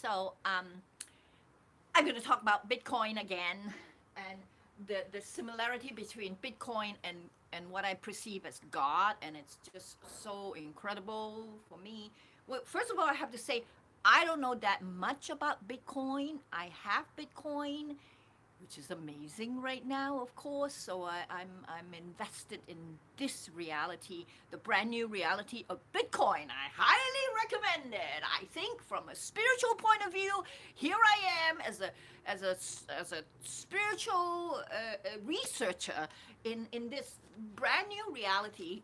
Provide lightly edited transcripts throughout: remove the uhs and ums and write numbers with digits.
So I'm going to talk about Bitcoin again, and the similarity between Bitcoin and what I perceive as God, and it's just so incredible for me. Well, first of all, I have to say I don't know that much about Bitcoin. I have Bitcoin, which is amazing right now, of course. So I'm invested in this reality, the brand new reality of Bitcoin. I highly recommend it. I think from a spiritual point of view, here I am as a spiritual researcher in this brand new reality,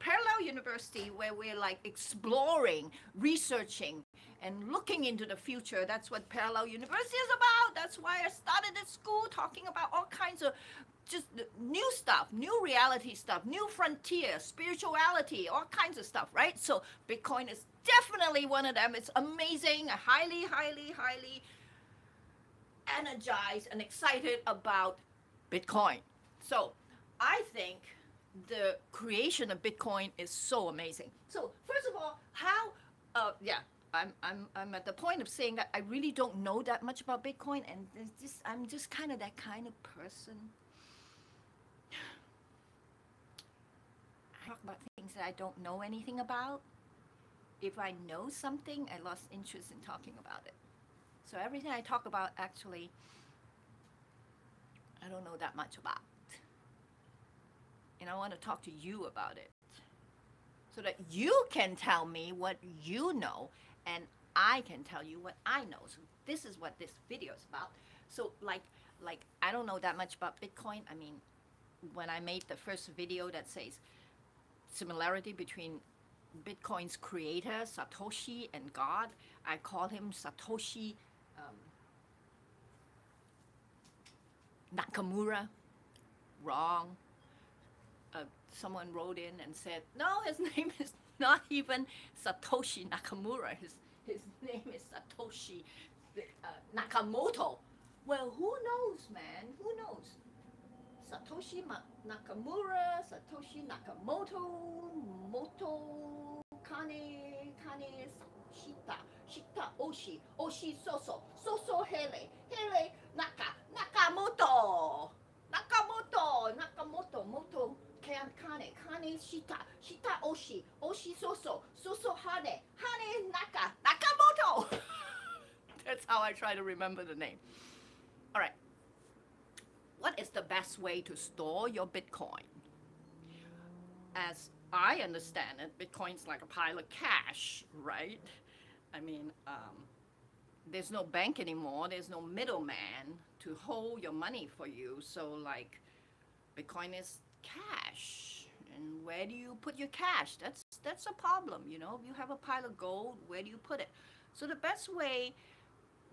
parallel university, where we're like exploring, researching, and looking into the future. That's what parallel university is about. That's why I started at school talking about all kinds of just new stuff, new reality stuff, new frontier, spirituality, all kinds of stuff, right? So Bitcoin is definitely one of them. It's amazing. I highly energized and excited about Bitcoin. So I think the creation of Bitcoin is so amazing. So first of all, how? Yeah, I'm at the point of saying that I really don't know that much about Bitcoin, and I'm just kind of that kind of person. I talk about things that I don't know anything about. If I know something, I lost interest in talking about it. So everything I talk about, actually, I don't know that much about. And I want to talk to you about it so that you can tell me what you know and I can tell you what I know. So this is what this video is about. So like I don't know that much about Bitcoin. I mean, when I made the first video that says similarity between Bitcoin's creator Satoshi and God, I call him Satoshi Nakamura. Wrong. Someone wrote in and said, no, his name is not even Satoshi Nakamura. His name is Satoshi Nakamoto. Well, who knows, man? Who knows? Satoshi Nakamura, Satoshi Nakamoto, Moto Kane Shita Oshi, Oshi Soso Hele Nakamoto. Nakamoto, Moto, Kane, Shita Oshi, Soso Hane, Nakamoto. That's how I try to remember the name. All right. What is the best way to store your Bitcoin? As I understand it, Bitcoin's like a pile of cash, right? I mean, there's no bank anymore. There's no middleman to hold your money for you. So like, Bitcoin is cash. And where do you put your cash? That's a problem, you know. If you have a pile of gold, where do you put it? So the best way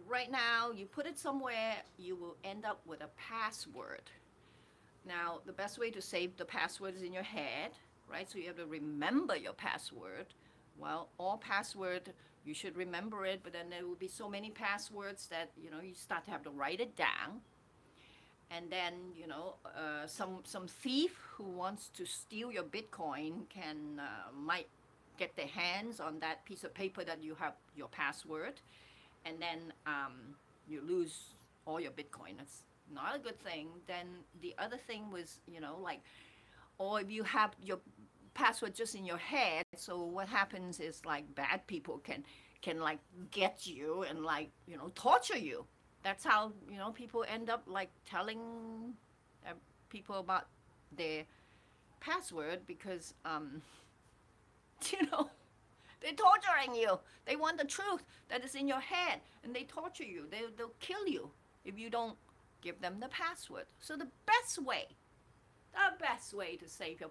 right now, you put it somewhere, you will end up with a password. Now, the best way to save the password is in your head, right? So you have to remember your password. Well, all password, you should remember it, but then there will be so many passwords that, you know, you start to have to write it down. And then, you know, some thief who wants to steal your Bitcoin might get their hands on that piece of paper that you have your password, and then you lose all your Bitcoin. That's not a good thing. Then the other thing was, you know, like, or if you have your password just in your head, so what happens is like bad people can like get you and like, you know, torture you. That's how, you know, people end up like telling people about their password because you know, they're torturing you. They want the truth that is in your head, and they torture you. They'll kill you if you don't give them the password. So the best way to save your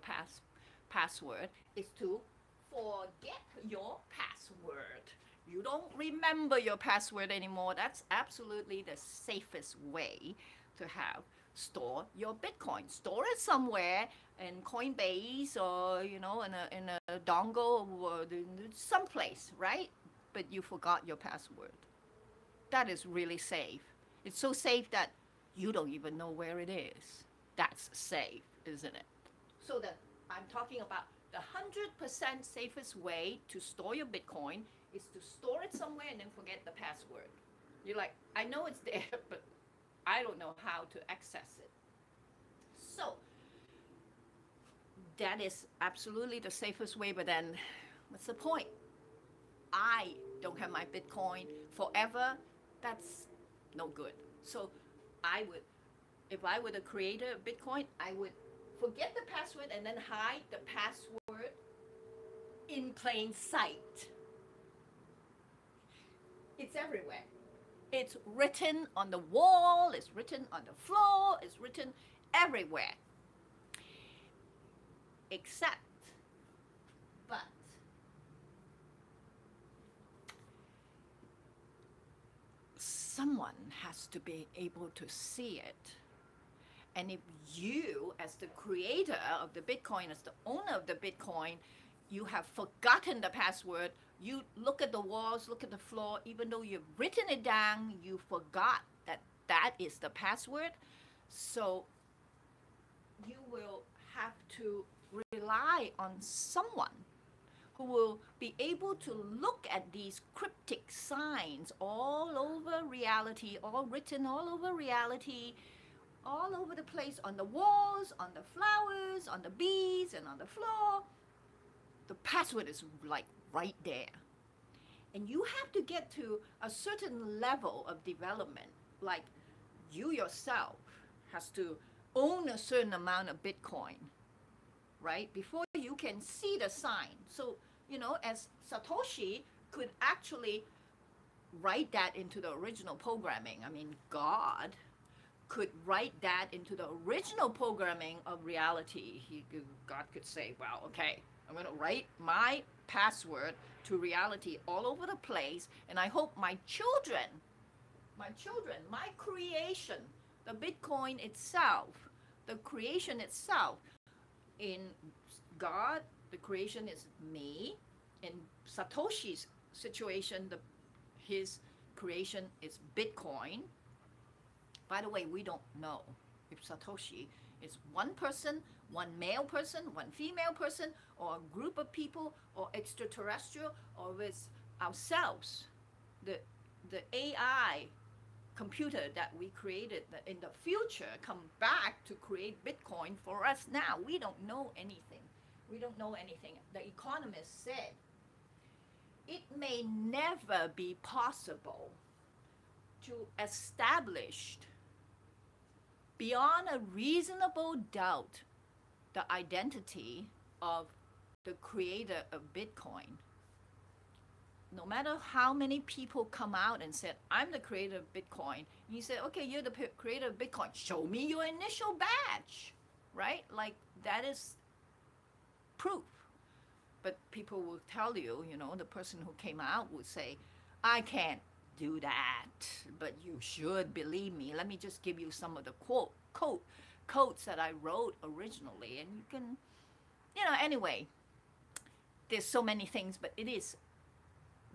password is to forget your password. You don't remember your password anymore. That's absolutely the safest way to store your Bitcoin. Store it somewhere in Coinbase or, you know, in a dongle or someplace, right? But you forgot your password. That is really safe. It's so safe that you don't even know where it is. That's safe, isn't it? So I'm talking about the 100% safest way to store your Bitcoin is to store it somewhere and then forget the password. You're like, I know it's there, but I don't know how to access it. So that is absolutely the safest way, but then what's the point? I don't have my Bitcoin forever. That's no good. So I would, if I were the creator of Bitcoin, I would forget the password and then hide the password in plain sight. It's everywhere. It's written on the wall, it's written on the floor, it's written everywhere. Except, but, someone has to be able to see it. And if you, as the creator of the Bitcoin, as the owner of the Bitcoin, you have forgotten the password, you look at the walls, look at the floor, even though you've written it down, you forgot that that is the password. So you will have to rely on someone who will be able to look at these cryptic signs all over reality, all written all over reality, all over the place, on the walls, on the flowers, on the bees, and on the floor. The password is like right there. And you have to get to a certain level of development, like you yourself has to own a certain amount of Bitcoin, right? Before you can see the sign. So, you know, as Satoshi could actually write that into the original programming. I mean, God could write that into the original programming of reality. God could say, well, okay, I'm going to write my password to reality all over the place, and I hope my children, my creation, the Bitcoin itself, the creation itself, in God, the creation is me. In Satoshi's situation, his creation is Bitcoin. By the way, we don't know if Satoshi is one person, one male person, one female person, or a group of people, or extraterrestrial, or with ourselves, the AI computer that we created that in the future come back to create Bitcoin for us now. We don't know anything. We don't know anything. The economist said it may never be possible to establish beyond a reasonable doubt the identity of the creator of Bitcoin. No matter how many people come out and said, I'm the creator of Bitcoin, you say, okay, you're the creator of Bitcoin, show me your initial badge, right? Like, that is proof. But people will tell you, you know, the person who came out would say, I can't do that, but you should believe me. Let me just give you some of the quotes that I wrote originally, and you can, you know, anyway, there's so many things, but it is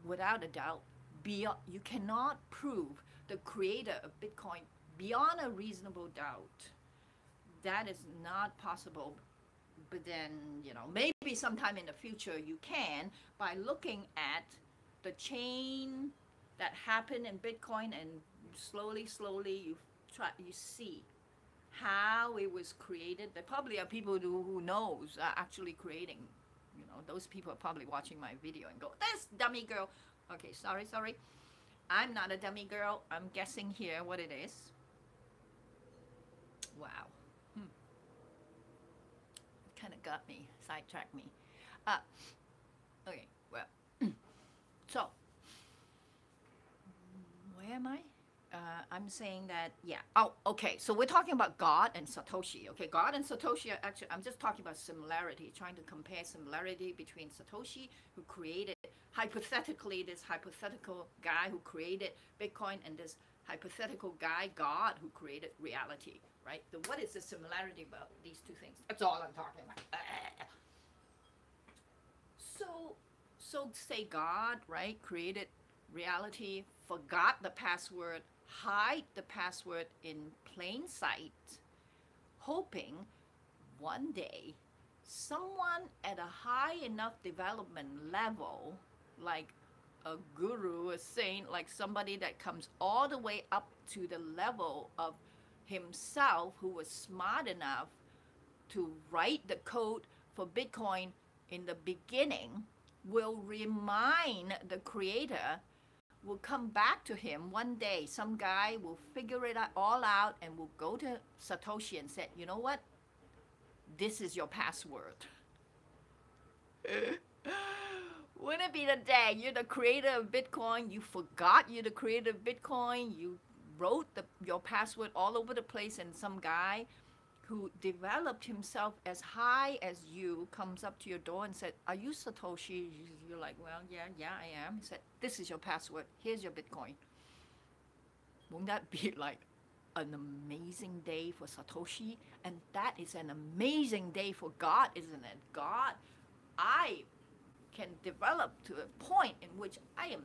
without a doubt, beyond, you cannot prove the creator of Bitcoin beyond a reasonable doubt. That is not possible. But then, you know, maybe sometime in the future you can, by looking at the chain that happened in Bitcoin, and slowly you see how it was created. There probably are people who knows are actually creating. You know, those people are probably watching my video and go, "That's dummy girl." Okay, sorry. I'm not a dummy girl. I'm guessing here what it is. Wow. Kind of got me, sidetracked me. Okay, well, so where am I? I'm saying that, yeah. Oh, okay. So we're talking about God and Satoshi. Okay, God and Satoshi are actually, I'm just talking about similarity, trying to compare similarity between Satoshi, who created, hypothetically, this hypothetical guy who created Bitcoin, and this hypothetical guy, God, who created reality, right? What is the similarity about these two things? That's all I'm talking about. So say God, right, created reality, forgot the password, hide the password in plain sight, hoping one day someone at a high enough development level, like a guru, a saint, like somebody that comes all the way up to the level of himself, who was smart enough to write the code for Bitcoin in the beginning, will remind the creator, will come back to him one day. Some guy will figure it all out and will go to Satoshi and say, you know what? This is your password. Wouldn't it be the day you're the creator of Bitcoin, you forgot you're the creator of Bitcoin, you wrote your password all over the place, and some guy who developed himself as high as you comes up to your door and said, are you Satoshi? You're like, well, yeah, I am. He said, this is your password. Here's your Bitcoin. Won't that be like an amazing day for Satoshi? And that is an amazing day for God, isn't it? God, I can develop to a point in which I am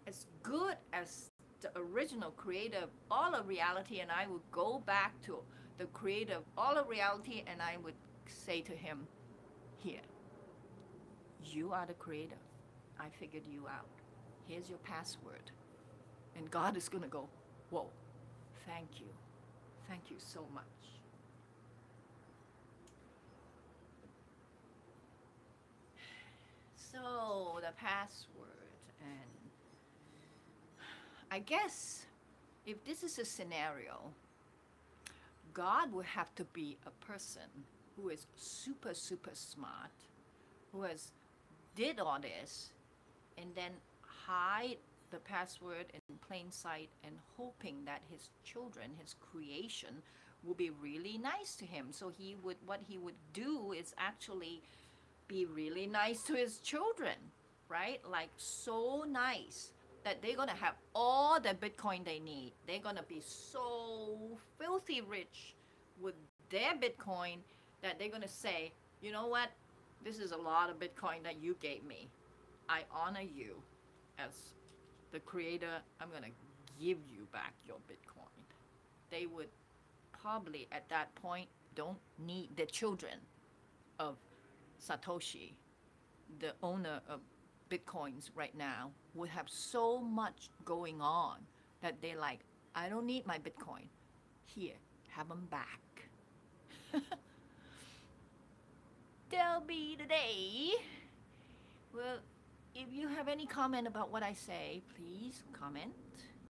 as good as the original creator of all of reality, and I would go back to the creator of all of reality, and I would say to him, here, you are the creator. I figured you out. Here's your password. And God is going to go, whoa, thank you. Thank you so much. So the password, and I guess if this is a scenario, God would have to be a person who is super, super smart, who has did all this, and then hide the password in plain sight and hoping that his children, his creation, will be really nice to him. So what he would do is actually be really nice to his children, right? Like so nice that they're gonna have all the Bitcoin they need. They're gonna be so filthy rich with their Bitcoin that they're gonna say, you know what? This is a lot of Bitcoin that you gave me. I honor you as the creator. I'm gonna give you back your Bitcoin. They would probably at that point don't need the children of Satoshi, the owner of Bitcoins right now, would have so much going on that they're like, I don't need my Bitcoin. Here, have them back. There'll be the day. Well, if you have any comment about what I say, please comment.